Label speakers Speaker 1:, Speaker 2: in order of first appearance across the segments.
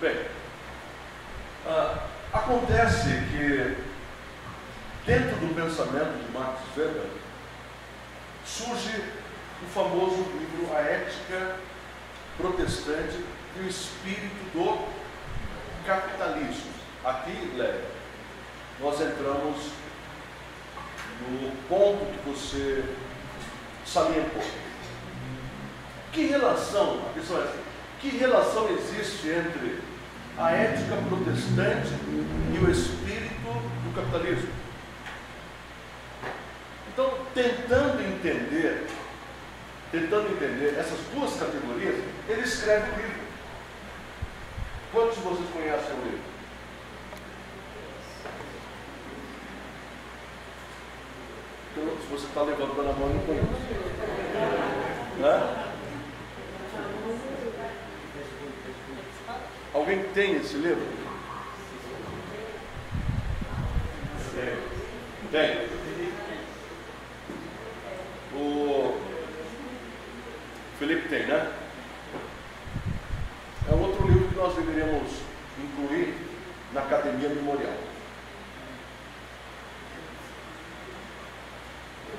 Speaker 1: Bem, acontece que dentro do pensamento de Max Weber surge o famoso livro A Ética Protestante e o Espírito do Capitalismo. Aqui, Léo, nós entramos no ponto que você salientou. Que relação, a questão é essa, que relação existe entre a ética protestante e o espírito do capitalismo? Então, tentando entender essas duas categorias, ele escreve o livro. Quantos de vocês conhecem o livro? Então, se você está levantando a mão, eu não conheço. Né? Alguém tem esse livro? Tem. O Felipe tem, né? É outro livro que nós deveríamos incluir na Academia Memorial.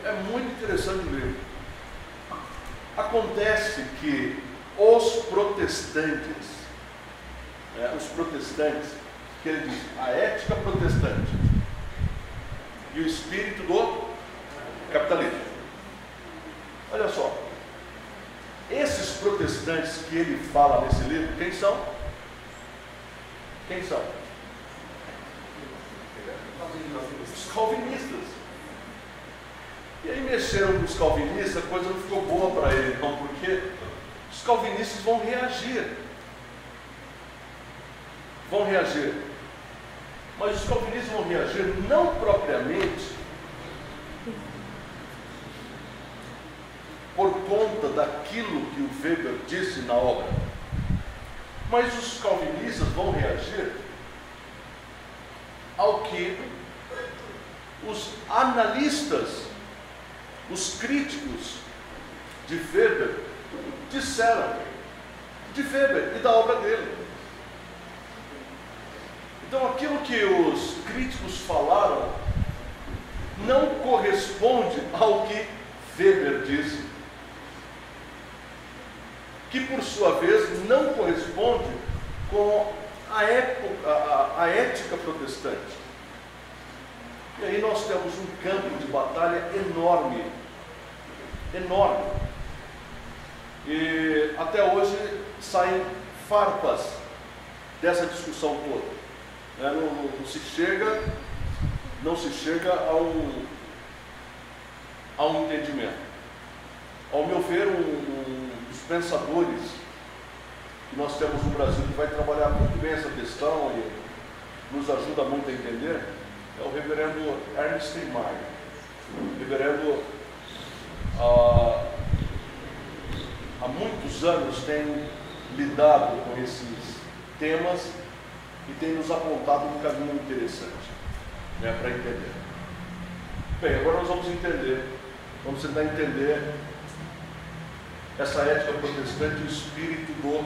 Speaker 1: É muito interessante o livro. Acontece que os protestantes, que ele diz, a ética protestante e o espírito do capitalismo. Olha só, esses protestantes que ele fala nesse livro, quem são? Quem são? Os calvinistas. E aí mexeram com os calvinistas, a coisa não ficou boa para ele, não, porque os calvinistas vão reagir. Mas os calvinistas vão reagir não propriamente por conta daquilo que o Weber disse na obra, mas os calvinistas vão reagir ao que os analistas, os críticos de Weber disseram de Weber e da obra dele. Então, aquilo que os críticos falaram não corresponde ao que Weber disse, que por sua vez não corresponde com a ética protestante. E aí nós temos um campo de batalha enorme. E até hoje saem farpas dessa discussão toda. Não se chega a um entendimento. Ao meu ver, um dos pensadores que nós temos no Brasil que vai trabalhar muito bem essa questão e nos ajuda muito a entender é o reverendo Ernst Mayr. O reverendo há muitos anos tem lidado com esses temas e tem nos apontado um caminho interessante, para entender. Bem, agora nós vamos tentar entender essa ética protestante e o espírito do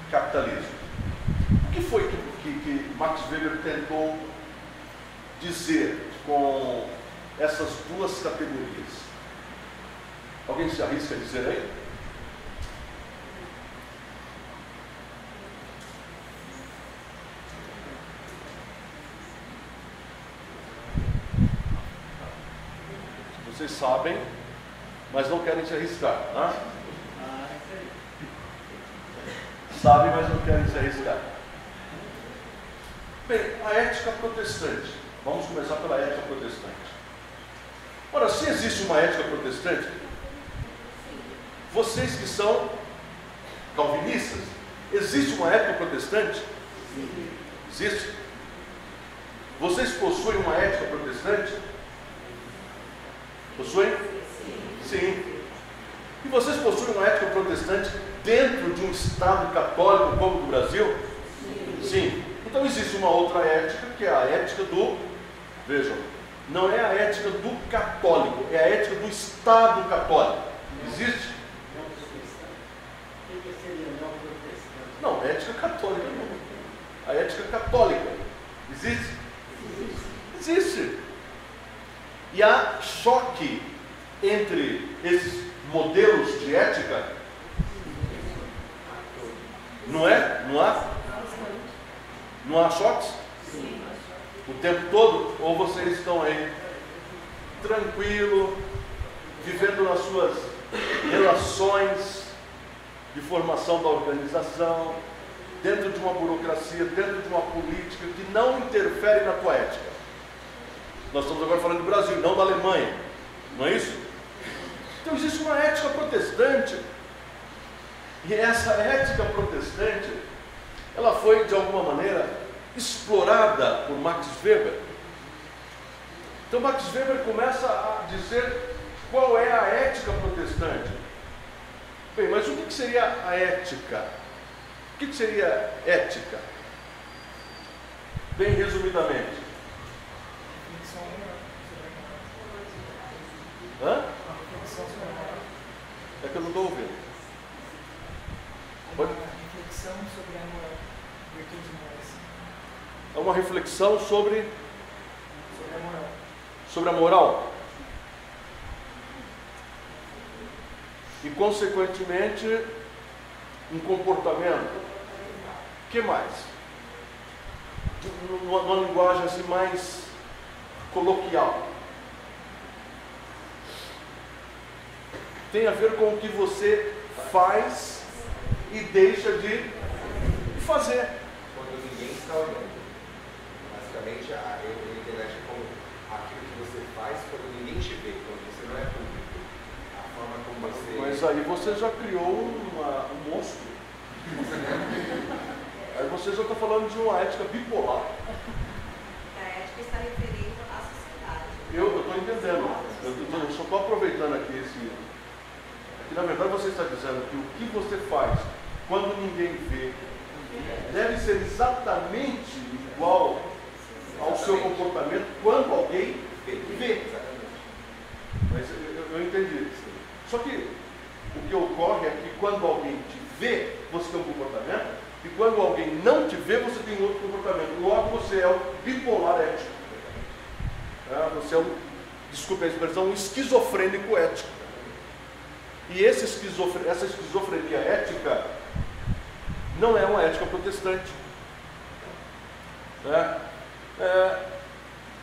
Speaker 1: capitalismo. O que foi que Max Weber tentou dizer com essas duas categorias? Alguém se arrisca a dizer aí? Vocês sabem, mas não querem se arriscar, né? Sabem, mas não querem se arriscar. Bem, a ética protestante. Vamos começar pela ética protestante. Ora, se existe uma ética protestante, vocês que são calvinistas, existe uma ética protestante? Existe? Vocês possuem uma ética protestante? Possuem? Sim. E vocês possuem uma ética protestante dentro de um Estado católico como o do Brasil? Sim. Então existe uma outra ética, que é a ética do... Vejam, não é a ética do católico, é a ética do Estado católico. Existe? Não, ética católica não. A ética católica. Existe? Existe. E há choque entre esses modelos de ética? Não é? Não há? Não há choques? O tempo todo? Ou vocês estão aí tranquilo, vivendo nas suas relações de formação da organização, dentro de uma burocracia, dentro de uma política que não interfere na tua ética? Nós estamos agora falando do Brasil, não da Alemanha, não é isso? Então existe uma ética protestante, e essa ética protestante, ela foi de alguma maneira explorada por Max Weber. Então Max Weber começa a dizer qual é a ética protestante. Bem, mas o que seria a ética? O que seria ética? Bem resumidamente. Hã? É que eu não estou ouvindo.
Speaker 2: Uma reflexão sobre a moral, virtudes morais.
Speaker 1: É uma reflexão sobre
Speaker 2: a moral.
Speaker 1: Sobre a moral. E, consequentemente, um comportamento. O que mais? Uma linguagem assim mais coloquial. Tem a ver com o que você faz e deixa de fazer.
Speaker 3: Quando ninguém está olhando. Basicamente, eu internet como aquilo que você faz quando ninguém te vê, quando você não é público. A forma como você...
Speaker 1: Mas aí você já criou um monstro. Aí você já está falando de uma ética bipolar.
Speaker 4: A ética está referindo à sociedade.
Speaker 1: Eu estou entendendo. Eu só estou aproveitando aqui esse... Que na verdade você está dizendo que o que você faz quando ninguém vê deve ser exatamente igual ao seu comportamento quando alguém vê. Mas eu entendi. Só que o que ocorre é que quando alguém te vê, você tem um comportamento, e quando alguém não te vê, você tem outro comportamento. Logo você é o bipolar ético. Você é desculpe a expressão, um esquizofrênico ético. E essa esquizofrenia ética não é uma ética protestante.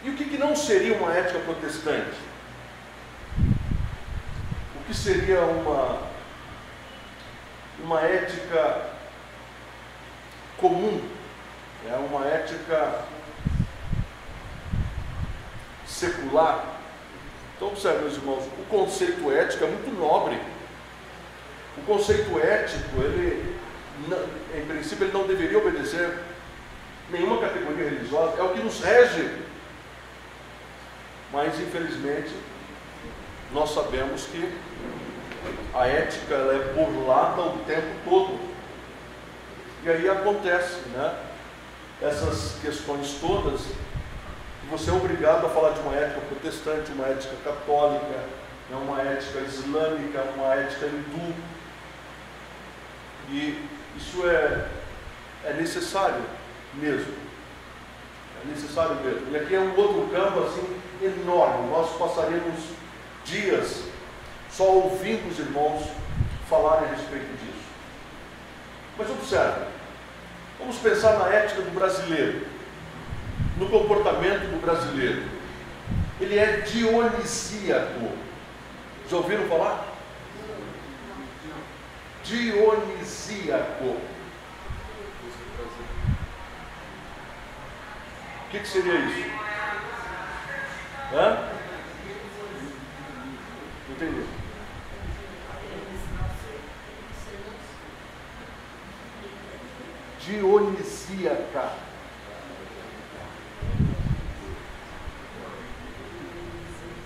Speaker 1: E o que não seria uma ética protestante? O que seria uma ética comum? É uma ética secular? Então, observe, meus irmãos, o conceito ético é muito nobre. O conceito ético, ele, em princípio, ele não deveria obedecer nenhuma categoria religiosa, é o que nos rege. Mas, infelizmente, nós sabemos que a ética ela é burlada o tempo todo. E aí acontece, essas questões todas, você é obrigado a falar de uma ética protestante, uma ética católica, uma ética islâmica, uma ética hindu. E isso é necessário mesmo. É necessário mesmo. E aqui é um outro campo assim enorme. Nós passaríamos dias só ouvindo os irmãos falarem a respeito disso. Mas observe, vamos pensar na ética do brasileiro, no comportamento do brasileiro. Ele é dionisíaco. Já ouviram falar? Dionisíaco. O que seria isso? Entendi. Dionisíaca.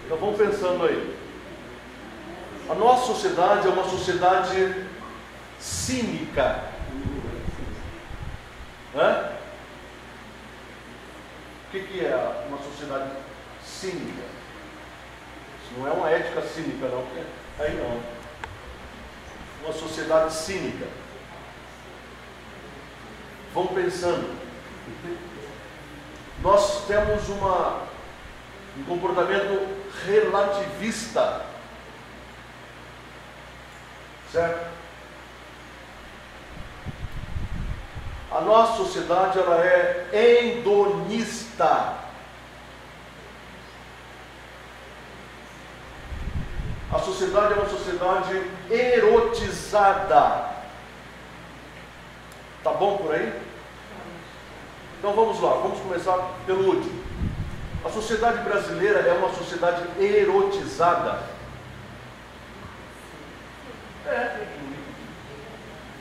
Speaker 1: Então vamos pensando aí. A nossa sociedade é uma sociedade cínica. O que é uma sociedade cínica? Isso não é uma ética cínica, não. Aí não. Uma sociedade cínica. Vamos pensando. Nós temos um comportamento relativista, certo? A nossa sociedade, ela é hedonista. A sociedade é uma sociedade erotizada. Tá bom por aí? Então vamos lá, vamos começar pelo último. A sociedade brasileira é uma sociedade erotizada.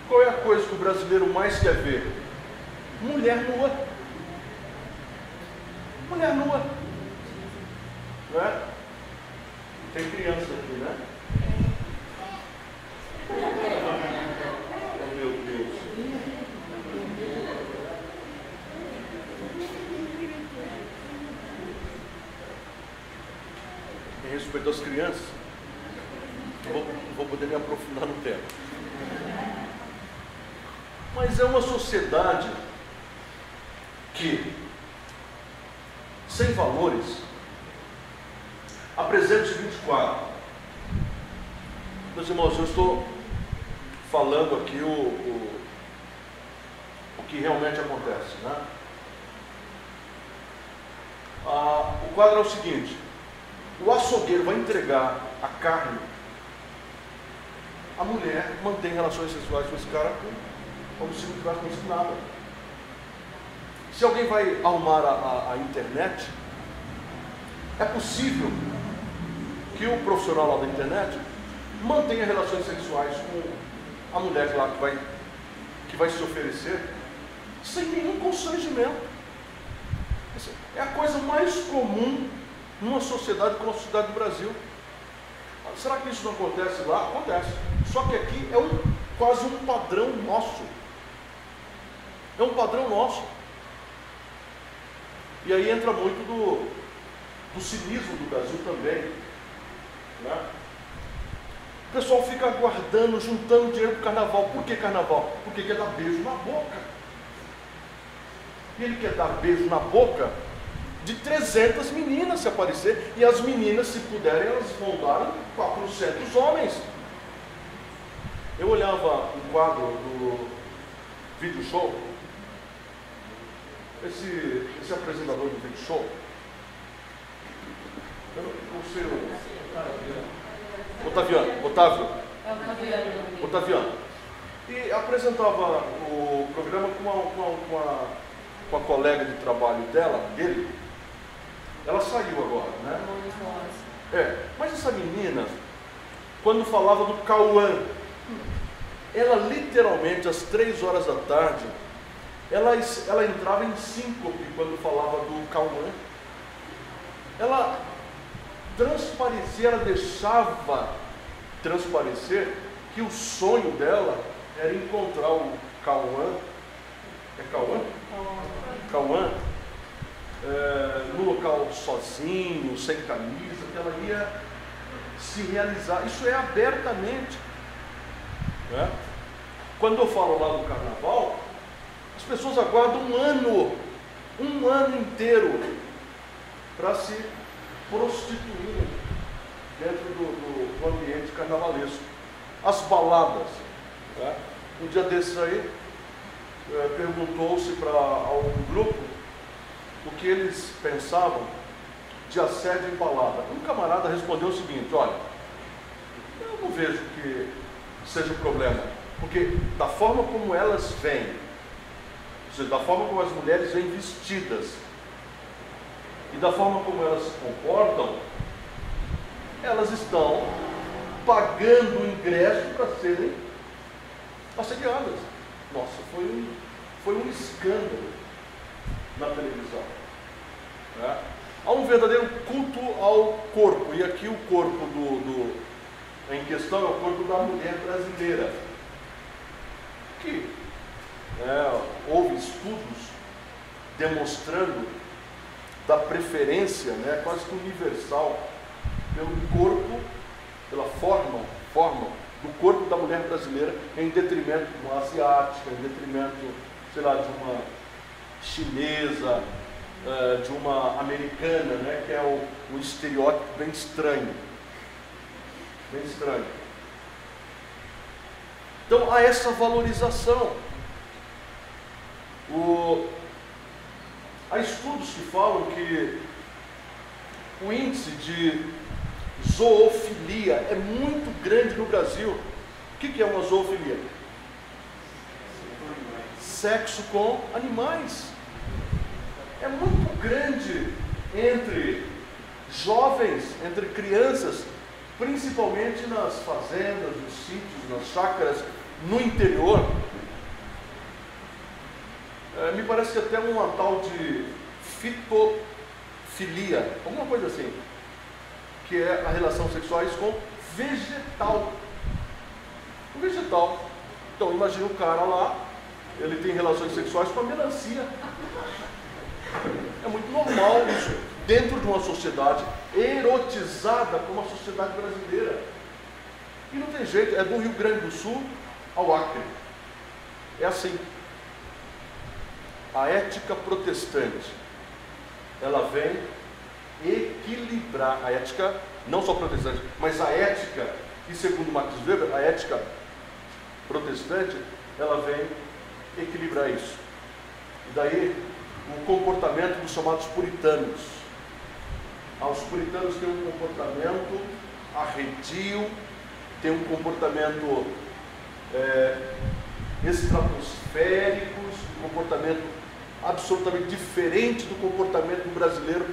Speaker 1: Qual é a coisa que o brasileiro mais quer ver? Mulher nua. Mulher nua. Não é? Tem criança aqui, né? Oh, meu Deus. Em respeito às crianças, não vou poder me aprofundar no tema. Mas é uma sociedade que, sem valores, apresenta o seguinte quadro. Meus irmãos, eu estou falando aqui o que realmente acontece, né? O quadro é o seguinte: o açougueiro vai entregar a carne, a mulher mantém relações sexuais com esse cara como se não tivesse acontecido nada. Se alguém vai arrumar a internet, é possível que o profissional lá da internet mantenha relações sexuais com a mulher lá que vai se oferecer sem nenhum constrangimento. É a coisa mais comum numa sociedade como a sociedade do Brasil. Será que isso não acontece lá? Acontece. Só que aqui é quase um padrão nosso. É um padrão nosso. E aí entra muito do cinismo do Brasil também, né? O pessoal fica guardando, juntando dinheiro para o carnaval. Por que carnaval? Porque quer dar beijo na boca. E ele quer dar beijo na boca de 300 meninas se aparecer. E as meninas, se puderem, elas vão dar 400 homens. Eu olhava um quadro do Video Show. Esse apresentador do Video Show, Otaviano, e apresentava o programa com a colega de trabalho dele. Ela saiu agora, né? Mas essa menina, quando falava do Cauã, ela literalmente às 3 horas da tarde, ela entrava em síncope quando falava do Cauã. Ela transparecia, ela deixava transparecer que o sonho dela era encontrar o Cauã. É Cauã? Cauã. No local sozinho, sem camisa, que ela ia se realizar. Isso é abertamente, né? Quando eu falo lá do carnaval, as pessoas aguardam um ano inteiro para se prostituírem dentro do ambiente carnavalesco. As baladas, né? Um dia desses aí, perguntou-se para algum grupo o que eles pensavam de assédio em balada. Um camarada respondeu o seguinte: olha, eu não vejo que seja um problema, porque da forma como elas vêm, ou seja, da forma como as mulheres vêm vestidas e da forma como elas se comportam, elas estão pagando o ingresso para serem assediadas. Nossa, foi um escândalo na televisão, né? Há um verdadeiro culto ao corpo, e aqui o corpo em questão é o corpo da mulher brasileira, que houve estudos demonstrando da preferência, né, quase que universal, pelo corpo, pela forma do corpo da mulher brasileira, em detrimento de uma asiática, em detrimento, sei lá, de uma chinesa, de uma americana, né, que é um estereótipo bem estranho. Bem estranho. Então há essa valorização. Há estudos que falam que o índice de zoofilia é muito grande no Brasil. O que é uma zoofilia? Sexo com animais. É muito grande entre jovens, entre crianças, principalmente nas fazendas, nos sítios, nas chácaras, no interior. Me parece que até uma tal de fitofilia, alguma coisa assim, que é a relação sexuais com vegetal. O vegetal. Então imagina o cara lá, ele tem relações sexuais com a melancia. É muito normal isso dentro de uma sociedade erotizada como a sociedade brasileira. E não tem jeito, é do Rio Grande do Sul ao Acre. É assim. A ética protestante, ela vem equilibrar a ética, não só protestante, mas a ética, e segundo Max Weber, a ética protestante, ela vem equilibrar isso. E daí o comportamento dos chamados puritanos. Os puritanos têm um comportamento arredio, têm um comportamento estratosférico, um comportamento absolutamente diferente do comportamento brasileiro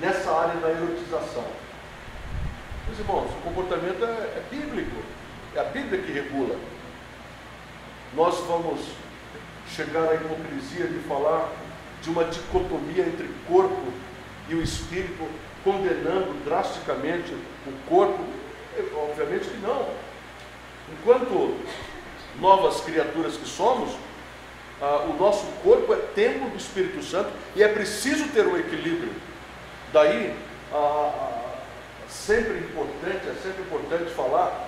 Speaker 1: nessa área da erotização. Meus irmãos, o comportamento é bíblico, é a Bíblia que regula. Nós vamos chegar à hipocrisia de falar de uma dicotomia entre corpo e o espírito, condenando drasticamente o corpo? Obviamente que não. Enquanto novas criaturas que somos, o nosso corpo é templo do Espírito Santo e é preciso ter um equilíbrio. Daí, é sempre importante falar,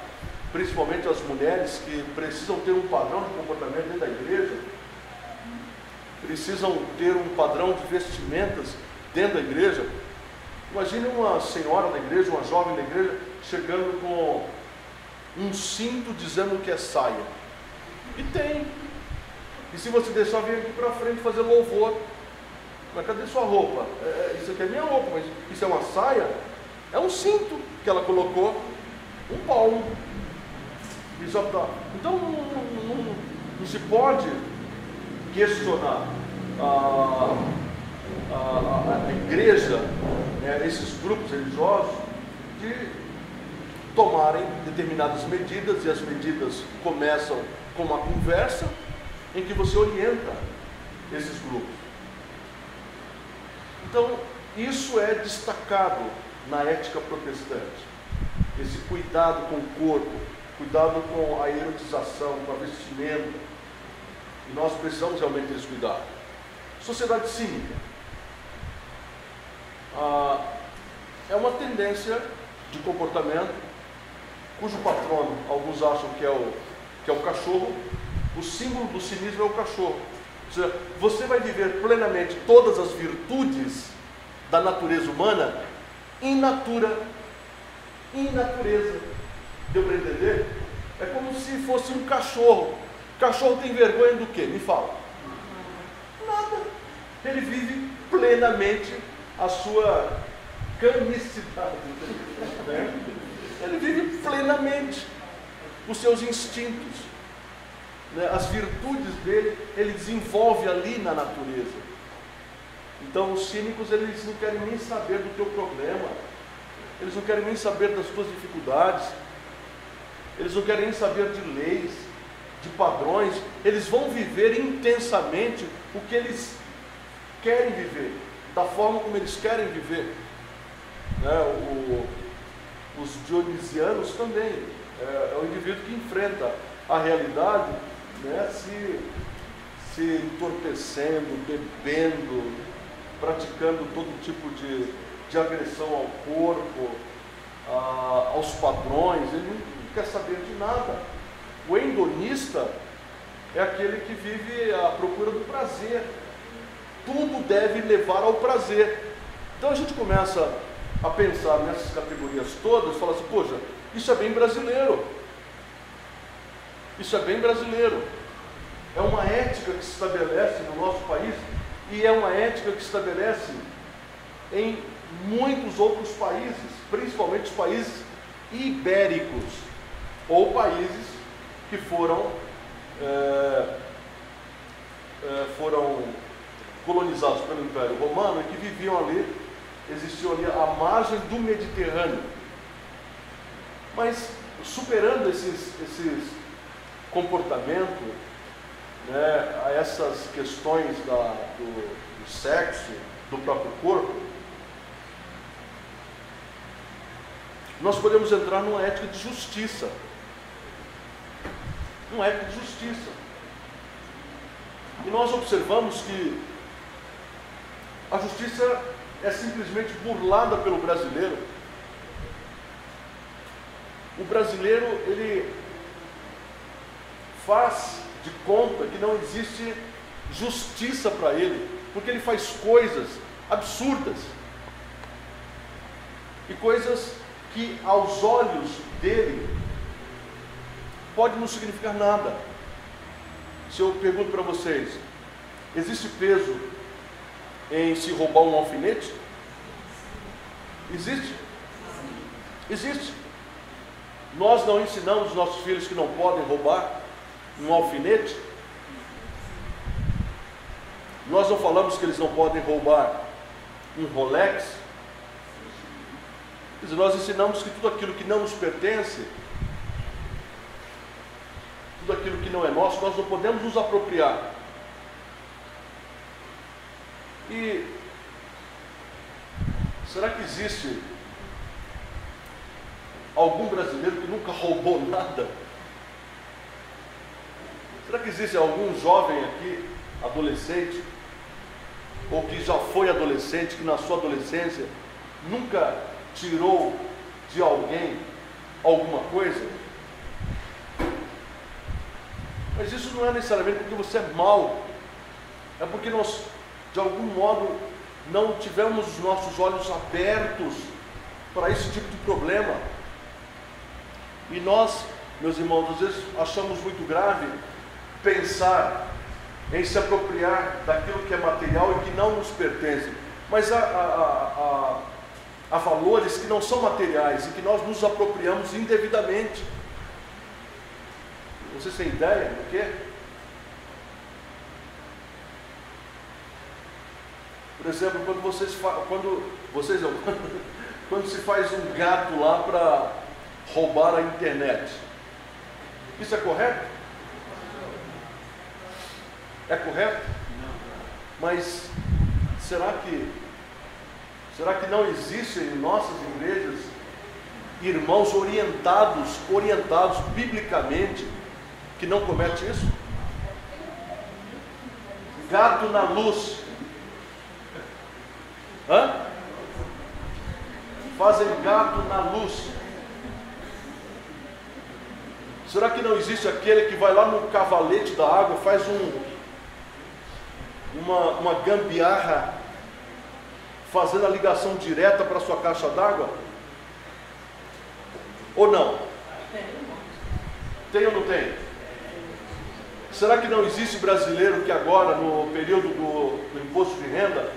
Speaker 1: principalmente as mulheres que precisam ter um padrão de comportamento dentro da igreja, precisam ter um padrão de vestimentas dentro da igreja. Imagine uma senhora da igreja, uma jovem da igreja, chegando com um cinto dizendo que é saia. E tem. E se você deixar vir aqui para frente fazer louvor, mas cadê sua roupa? Isso aqui é minha roupa, mas isso é uma saia? É um cinto que ela colocou, um palmo. E já tá. Então não se pode questionar a igreja, esses grupos religiosos, de tomarem determinadas medidas, e as medidas começam com uma conversa em que você orienta esses grupos. Então, isso é destacado na ética protestante. Esse cuidado com o corpo, cuidado com a erotização, com a vestimenta. E nós precisamos realmente desse cuidado. Sociedade cínica. É uma tendência de comportamento cujo patrono, alguns acham que é o cachorro. O símbolo do cinismo é o cachorro. Ou seja, você vai viver plenamente todas as virtudes da natureza humana in natura, in natureza. Deu para entender? É como se fosse um cachorro. O cachorro tem vergonha do quê? Me fala. Nada. Ele vive plenamente a sua canicidade. Né? Ele vive plenamente os seus instintos. As virtudes dele, ele desenvolve ali na natureza. Então os cínicos, eles não querem nem saber do teu problema, eles não querem nem saber das tuas dificuldades, eles não querem nem saber de leis, de padrões. Eles vão viver intensamente o que eles querem viver, da forma como eles querem viver. Os dionisianos também, é o indivíduo que enfrenta a realidade, se entorpecendo, bebendo, praticando todo tipo de agressão ao corpo, aos padrões. Ele não quer saber de nada. O hedonista é aquele que vive à procura do prazer, tudo deve levar ao prazer. Então a gente começa a pensar nessas categorias todas, fala assim, poxa, isso é bem brasileiro. Isso é bem brasileiro. É uma ética que se estabelece no nosso país e é uma ética que se estabelece em muitos outros países, principalmente os países ibéricos, ou países que foram colonizados pelo Império Romano e que viviam ali, existiam ali à margem do Mediterrâneo. Mas superando esses comportamentos, né, a essas questões do sexo, do próprio corpo, nós podemos entrar numa ética de justiça. Uma ética de justiça. E nós observamos que a justiça é simplesmente burlada pelo brasileiro. O brasileiro, ele faz de conta que não existe justiça para ele, porque ele faz coisas absurdas e coisas que aos olhos dele pode não significar nada. Se eu pergunto para vocês, existe peso em se roubar um alfinete? Existe? Existe. Nós não ensinamos os nossos filhos que não podem roubar um alfinete? Nós não falamos que eles não podem roubar um Rolex? Quer dizer, nós ensinamos que tudo aquilo que não nos pertence, tudo aquilo que não é nosso, nós não podemos nos apropriar. E será que existe algum brasileiro que nunca roubou nada? Será que existe algum jovem aqui, adolescente, ou que já foi adolescente, que na sua adolescência nunca tirou de alguém alguma coisa? Mas isso não é necessariamente porque você é mau, é porque nós, de algum modo, não tivemos os nossos olhos abertos para esse tipo de problema. E nós, meus irmãos, às vezes achamos muito grave pensar em se apropriar daquilo que é material e que não nos pertence. Mas há valores que não são materiais e que nós nos apropriamos indevidamente. Vocês têm ideia do quê? Por exemplo, quando se faz um gato lá para roubar a internet, isso é correto? É correto? Mas será que não existem em nossas igrejas irmãos orientados biblicamente que não cometem isso? Gato na luz. Fazem gato na luz. Será que não existe aquele que vai lá no cavalete da água, faz uma gambiarra, fazendo a ligação direta para a sua caixa d'água? Ou não? Tem ou não tem? Será que não existe brasileiro que agora, no período do imposto de renda,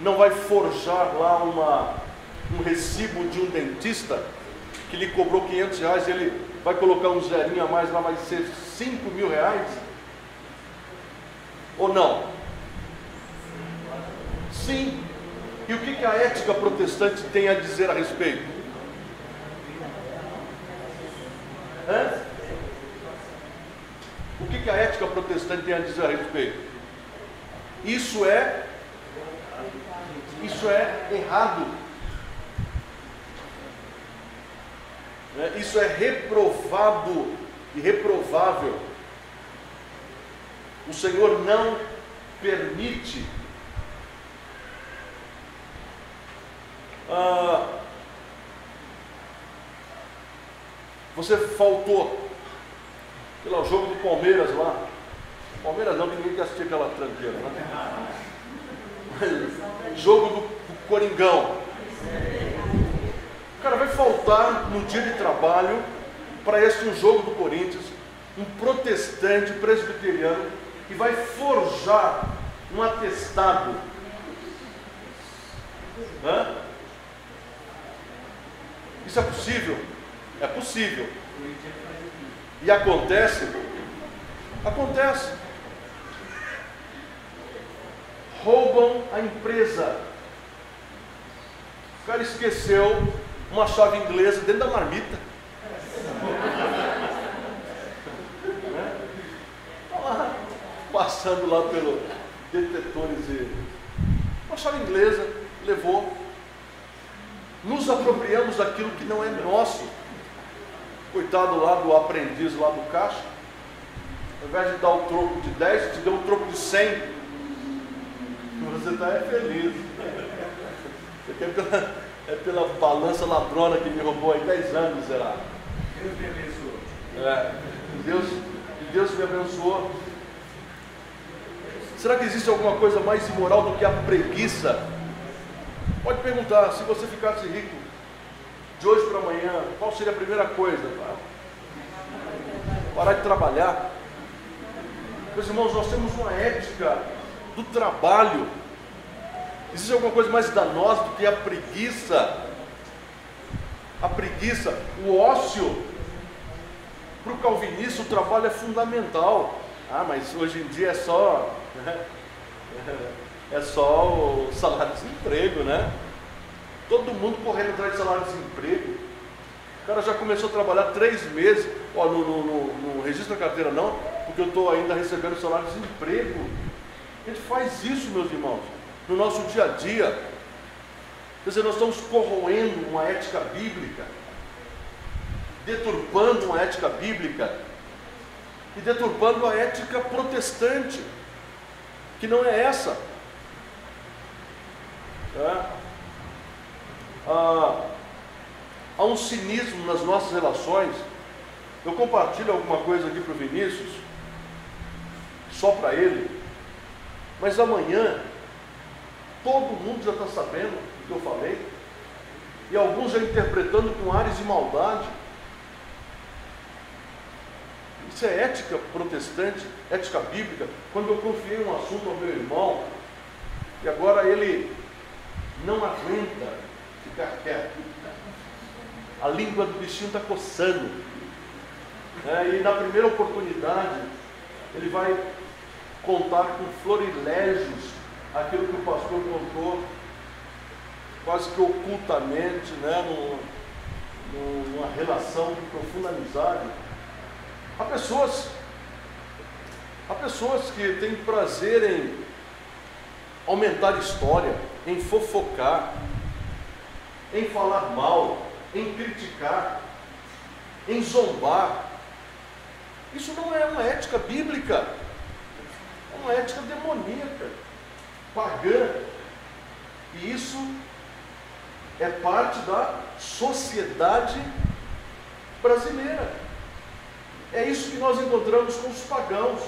Speaker 1: não vai forjar lá um recibo de um dentista que lhe cobrou R$500, ele vai colocar um zerinho a mais lá, vai ser R$5.000? Ou não? Sim. E o que a ética protestante tem a dizer a respeito? O que a ética protestante tem a dizer a respeito? Isso é errado. Isso é reprovado e reprovável. O Senhor não permite. Você faltou, sei lá, o jogo do Palmeiras lá. Palmeiras não, que ninguém quer assistir aquela tranqueira, né? jogo do Coringão. O cara vai faltar no dia de trabalho para um jogo do Corinthians, um protestante presbiteriano, e vai forjar um atestado. Hã? Isso é possível? É possível. E acontece? Acontece. Roubam a empresa. O cara esqueceu uma chave inglesa dentro da marmita. Está lá, passando lá pelos detetores e uma chave inglesa, levou. Nos apropriamos daquilo que não é nosso. Coitado lá do aprendiz lá do caixa, ao invés de dar o troco de 10, te deu um troco de 100. Você está feliz. É pela balança ladrona que me roubou aí 10 anos, será?
Speaker 3: Deus me abençoou.
Speaker 1: Deus me abençoou. Será que existe alguma coisa mais imoral do que a preguiça? Pode perguntar, se você ficasse rico de hoje para amanhã, qual seria a primeira coisa? Parar de trabalhar. Meus irmãos, nós temos uma ética do trabalho. Existe alguma coisa mais danosa do que a preguiça? A preguiça, o ócio. Para o calvinista, o trabalho é fundamental. Ah, mas hoje em dia é só o salário de desemprego, né? Todo mundo correndo atrás de salário de desemprego. O cara já começou a trabalhar 3 meses. Ó, no registro da carteira não, porque eu estou ainda recebendo salário de desemprego. A gente faz isso, meus irmãos, no nosso dia a dia. Quer dizer, nós estamos corroendo uma ética bíblica, deturpando uma ética bíblica e deturpando a ética protestante, que não é essa. Há um cinismo nas nossas relações. Eu compartilho alguma coisa aqui para o Vinícius, só para ele, mas amanhã todo mundo já está sabendo do que eu falei, e alguns já interpretando com ares de maldade. Isso é ética protestante, ética bíblica. Quando eu confiei um assunto ao meu irmão, e agora ele não aguenta ficar quieto, a língua do bichinho está coçando, e na primeira oportunidade ele vai contar com florilégios aquilo que o pastor contou, quase que ocultamente, numa relação de profunda amizade. Há pessoas que têm prazer em aumentar história, em fofocar, em falar mal, em criticar, em zombar. Isso não é uma ética bíblica, é uma ética demoníaca, pagã. E isso é parte da sociedade brasileira. É isso que nós encontramos com os pagãos.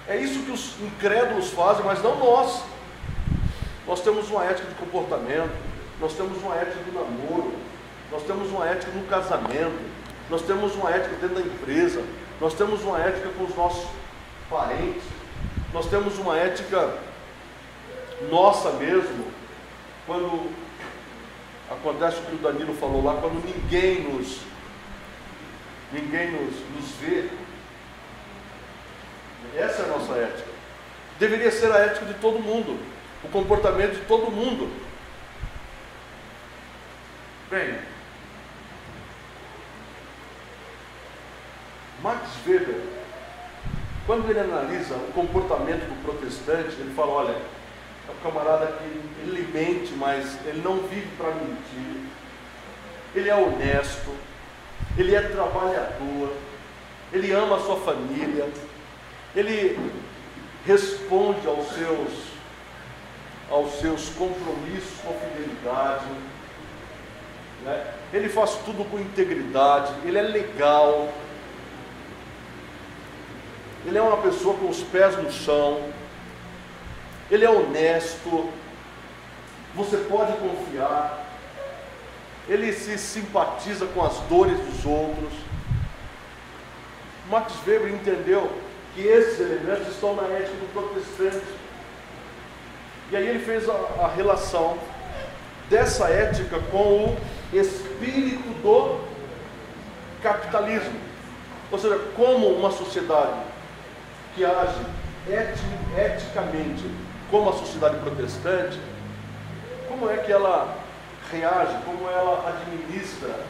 Speaker 1: É isso que os incrédulos fazem, mas não nós. Nós temos uma ética de comportamento, nós temos uma ética do namoro, nós temos uma ética no casamento, nós temos uma ética dentro da empresa, nós temos uma ética com os nossos parentes, nós temos uma ética nossa mesmo, quando acontece o que o Danilo falou lá, quando ninguém nos vê. Essa é a nossa ética. Deveria ser a ética de todo mundo, o comportamento de todo mundo. Bem, Max Weber, quando ele analisa o comportamento do protestante, ele fala: olha, é um camarada que ele mente, mas ele não vive para mentir, ele é honesto, ele é trabalhador, ele ama a sua família, ele responde aos seus compromissos com fidelidade, né? Ele faz tudo com integridade, ele é legal, ele é uma pessoa com os pés no chão, ele é honesto, você pode confiar, ele se simpatiza com as dores dos outros. Max Weber entendeu que esses elementos estão na ética do protestante. E aí ele fez a relação dessa ética com o espírito do capitalismo. Ou seja, como uma sociedade que age eticamente como a sociedade protestante, como é que ela reage, como ela administra,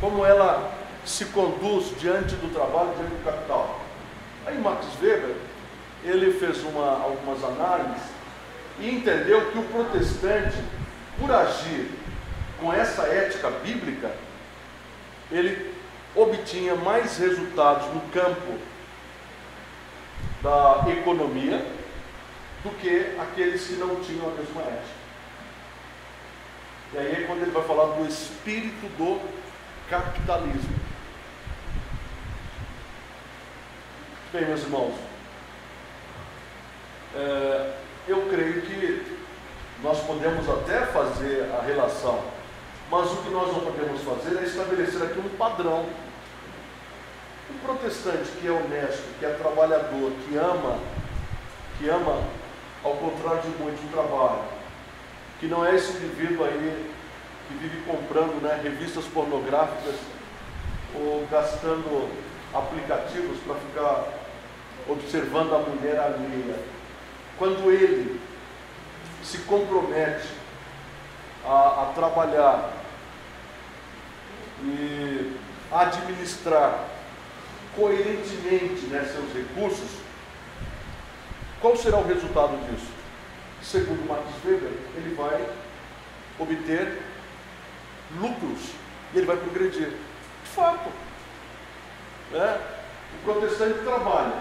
Speaker 1: como ela se conduz diante do trabalho, diante do capital. Aí Max Weber, ele fez algumas análises e entendeu que o protestante, por agir com essa ética bíblica, ele obtinha mais resultados no campo da economia do que aqueles que não tinham a mesma ética. E aí é quando ele vai falar do espírito do capitalismo. Bem, meus irmãos, eu creio que nós podemos até fazer a relação, mas o que nós não podemos fazer é estabelecer aqui um padrão. O protestante que é honesto, que é trabalhador, que ama ao contrário de muito o trabalho, que não é esse indivíduo aí que vive comprando, revistas pornográficas ou gastando aplicativos para ficar observando a mulher alheia. Quando ele se compromete a trabalhar e administrar coerentemente seus recursos, qual será o resultado disso? Segundo Max Weber, ele vai obter lucros e ele vai progredir. De fato, o protestante trabalha,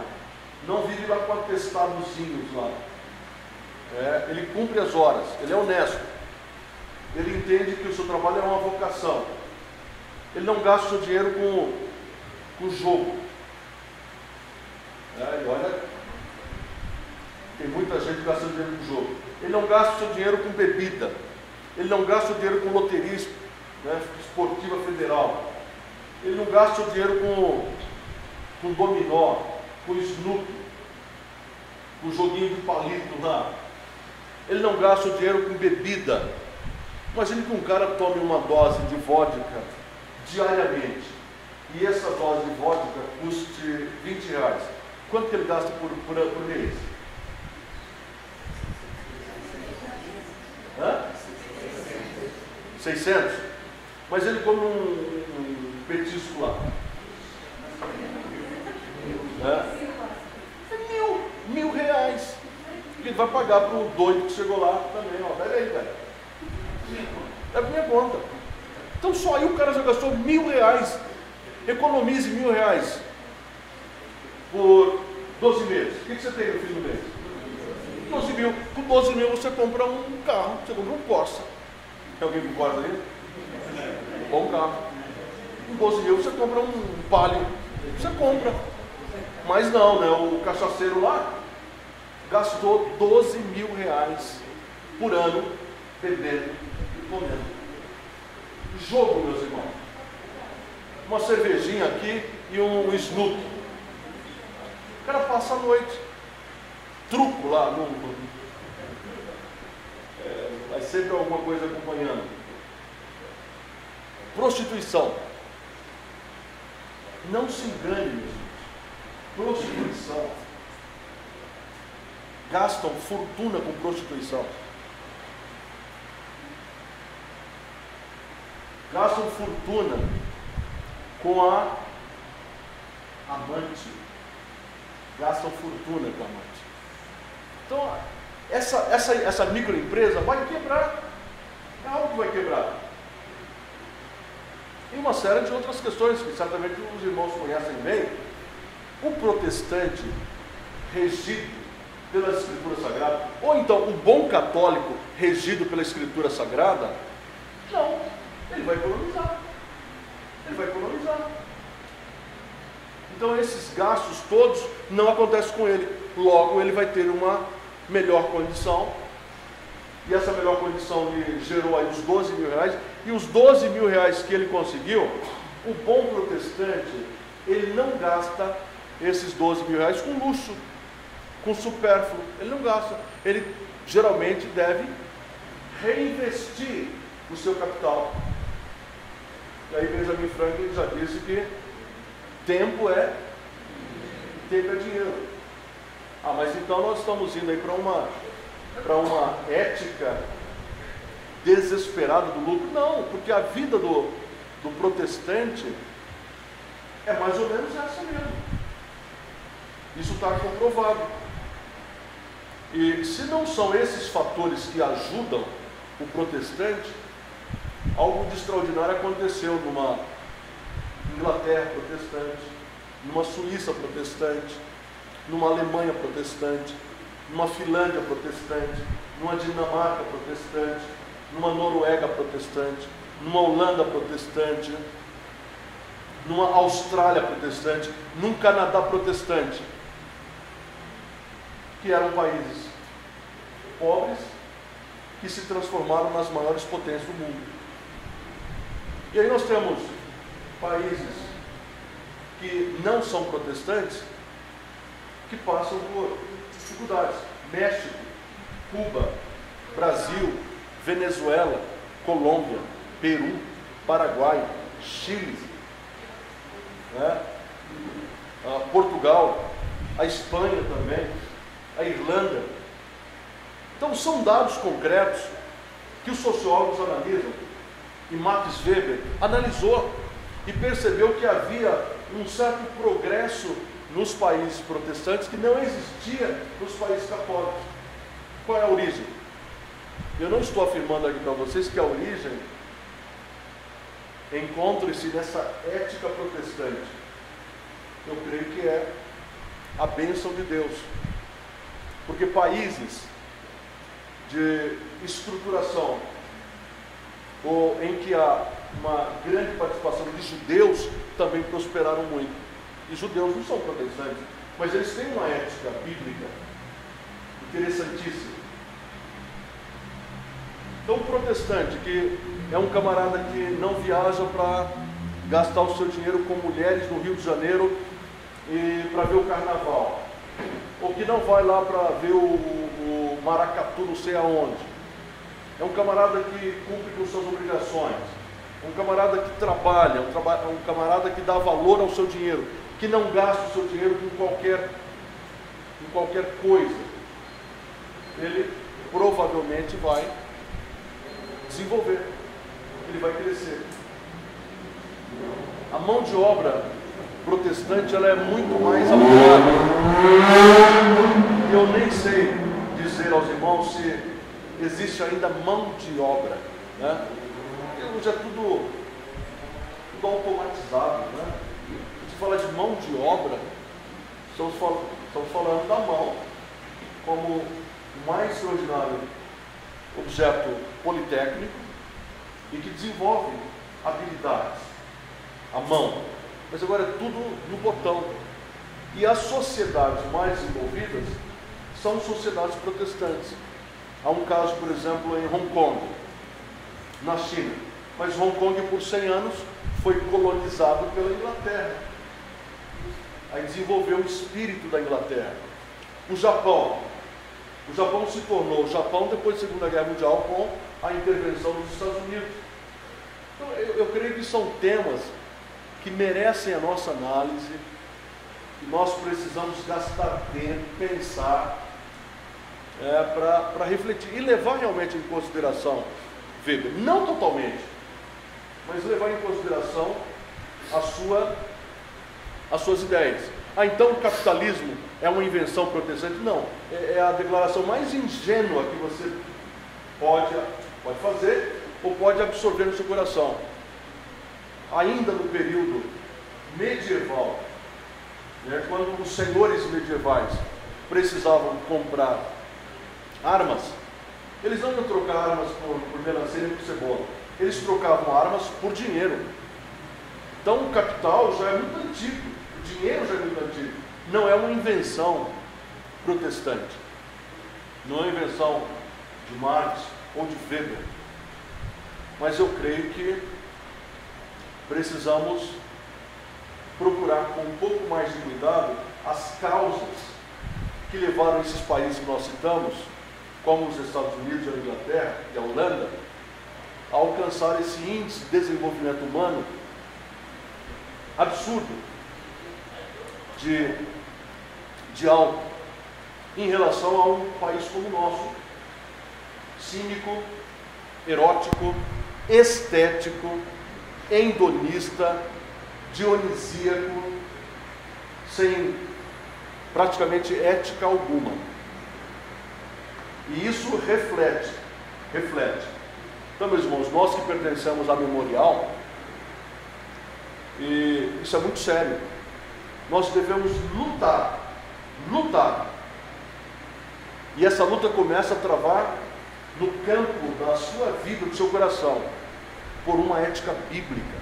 Speaker 1: não vive lá com atestadozinhos lá. Ele cumpre as horas, ele é honesto, ele entende que o seu trabalho é uma vocação, ele não gasta o seu dinheiro com jogo. E olha, tem muita gente gastando dinheiro com jogo. Ele não gasta o seu dinheiro com bebida, ele não gasta o dinheiro com loteria esportiva federal, ele não gasta o seu dinheiro com dominó, com snoop, com joguinho de palito lá. Ele não gasta o dinheiro com bebida. Imagine que um cara tome uma dose de vodka diariamente e essa dose de vodka custe R$20. Quanto que ele gasta por mês? 600? Mas ele come um petisco lá. R$1.000. Ele vai pagar para o doido que chegou lá também. Pega aí, velho. É a minha conta. Então só aí o cara já gastou R$1.000. Economize R$1.000 por 12 meses. O que você tem no fim do mês? 12 mil. Por 12 mil você compra um carro, você compra um Corsa. Tem alguém que concorda aí? Um bom carro. Com 12 mil você compra um Palio. Você compra. Mas não, o cachaceiro lá gastou R$12.000 por ano bebendo e comendo. Jogo, meus irmãos. Uma cervejinha aqui e um snoop. O cara passa a noite. Truco lá. Vai sempre alguma coisa acompanhando. Prostituição. Não se engane, meus irmãos. Prostituição. Gastam fortuna com prostituição. Gastam fortuna com a amante. Gastam fortuna com a amante. Então, essa microempresa vai quebrar. É algo que vai quebrar. E uma série de outras questões que certamente os irmãos conhecem bem. O protestante regido pela Escritura Sagrada, ou então o bom católico regido pela Escritura Sagrada, não, ele vai economizar. Ele vai economizar. Então esses gastos todos não acontecem com ele. Logo ele vai ter uma melhor condição e essa melhor condição lhe gerou aí os 12 mil reais, e os 12 mil reais que ele conseguiu, o bom protestante, ele não gasta esses 12 mil reais com luxo, com supérfluo, ele não gasta, ele geralmente deve reinvestir o seu capital. E aí Benjamin Franklin já disse que tempo é dinheiro. Ah, mas então nós estamos indo aí para uma ética desesperada do lucro? Não, porque a vida do protestante é mais ou menos essa mesmo. Isso está comprovado. E se não são esses fatores que ajudam o protestante, algo de extraordinário aconteceu numa Inglaterra protestante, numa Suíça protestante, numa Alemanha protestante, numa Finlândia protestante, numa Dinamarca protestante, numa Noruega protestante, numa Holanda protestante, numa Austrália protestante, num Canadá protestante, que eram países pobres que se transformaram nas maiores potências do mundo. E aí nós temos países que não são protestantes que passam por dificuldades. México, Cuba, Brasil, Venezuela, Colômbia, Peru, Paraguai, Chile, né? Portugal, a Espanha também, a Irlanda. Então são dados concretos que os sociólogos analisam. E Max Weber analisou e percebeu que havia um certo progresso nos países protestantes que não existia nos países católicos. Qual é a origem? Eu não estou afirmando aqui para vocês que a origem encontra-se nessa ética protestante. Eu creio que é a bênção de Deus. Porque países de estruturação ou em que há uma grande participação de judeus também prosperaram muito. E judeus não são protestantes, mas eles têm uma ética bíblica interessantíssima. Então o protestante, que é um camarada que não viaja para gastar o seu dinheiro com mulheres no Rio de Janeiro e para ver o carnaval, ou que não vai lá para ver o maracatu não sei aonde, é um camarada que cumpre com suas obrigações, um camarada que trabalha, um camarada que dá valor ao seu dinheiro, que não gasta o seu dinheiro com qualquer coisa. Ele provavelmente vai desenvolver, ele vai crescer. A mão de obra protestante, ela é muito mais apurada. Eu nem sei dizer aos irmãos se existe ainda mão de obra, né? Hoje é tudo automatizado, né? Se fala de mão de obra, estamos falando da mão como o mais extraordinário objeto politécnico e que desenvolve habilidades, a mão. Mas agora é tudo no botão. E as sociedades mais desenvolvidas são sociedades protestantes. Há um caso, por exemplo, em Hong Kong, na China. Mas Hong Kong, por 100 anos, foi colonizado pela Inglaterra. Aí desenvolveu o espírito da Inglaterra. O Japão se tornou o Japão depois da Segunda Guerra Mundial com a intervenção dos Estados Unidos. Então, eu creio que são temas que merecem a nossa análise, que nós precisamos gastar tempo, pensar, para refletir e levar realmente em consideração, Weber, não totalmente, mas levar em consideração as suas ideias. Então o capitalismo é uma invenção protestante? Não, é a declaração mais ingênua que você pode fazer ou pode absorver no seu coração. Ainda no período medieval, né, quando os senhores medievais precisavam comprar armas, eles não iam trocar armas por melancia nem por cebola, eles trocavam armas por dinheiro. Então o capital já é muito antigo, o dinheiro já é muito antigo, não é uma invenção protestante, não é uma invenção de Marx ou de Weber, mas eu creio que precisamos procurar com um pouco mais de cuidado as causas que levaram esses países que nós citamos, como os Estados Unidos, a Inglaterra e a Holanda, a alcançar esse índice de desenvolvimento humano absurdo de alto em relação a um país como o nosso, cínico, erótico, estético, hedonista, dionisíaco, sem praticamente ética alguma. E isso reflete. Então, meus irmãos, nós que pertencemos à Memorial, e isso é muito sério, nós devemos lutar, e essa luta começa a travar no campo da sua vida, do seu coração, por uma ética bíblica,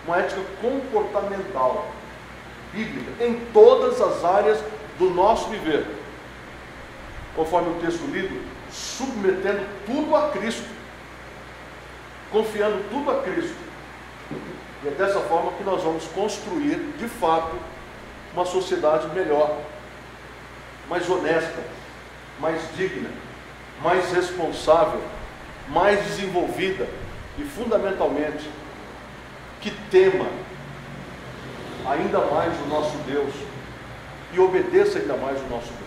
Speaker 1: uma ética comportamental, bíblica, em todas as áreas do nosso viver, conforme o texto lido, submetendo tudo a Cristo, confiando tudo a Cristo. E é dessa forma que nós vamos construir, de fato, uma sociedade melhor, mais honesta, mais digna, mais responsável, mais desenvolvida e, fundamentalmente, que tema ainda mais o nosso Deus e obedeça ainda mais o nosso Deus.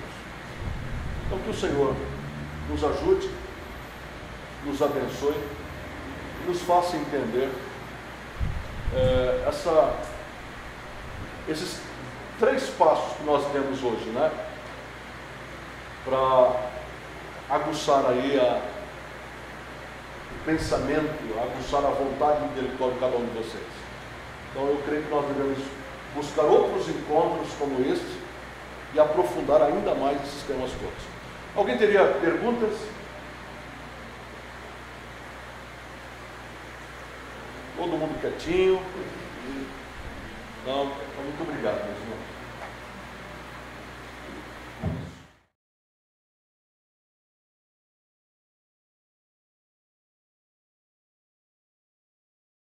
Speaker 1: Então, que o Senhor nos ajude, nos abençoe e nos faça entender esses 3 passos que nós temos hoje, né? Para aguçar aí o pensamento, aguçar a vontade intelectual de cada um de vocês. Então eu creio que nós devemos buscar outros encontros como este e aprofundar ainda mais esses temas todos. Alguém teria perguntas? Todo mundo quietinho? Não, muito obrigado, meus irmãos.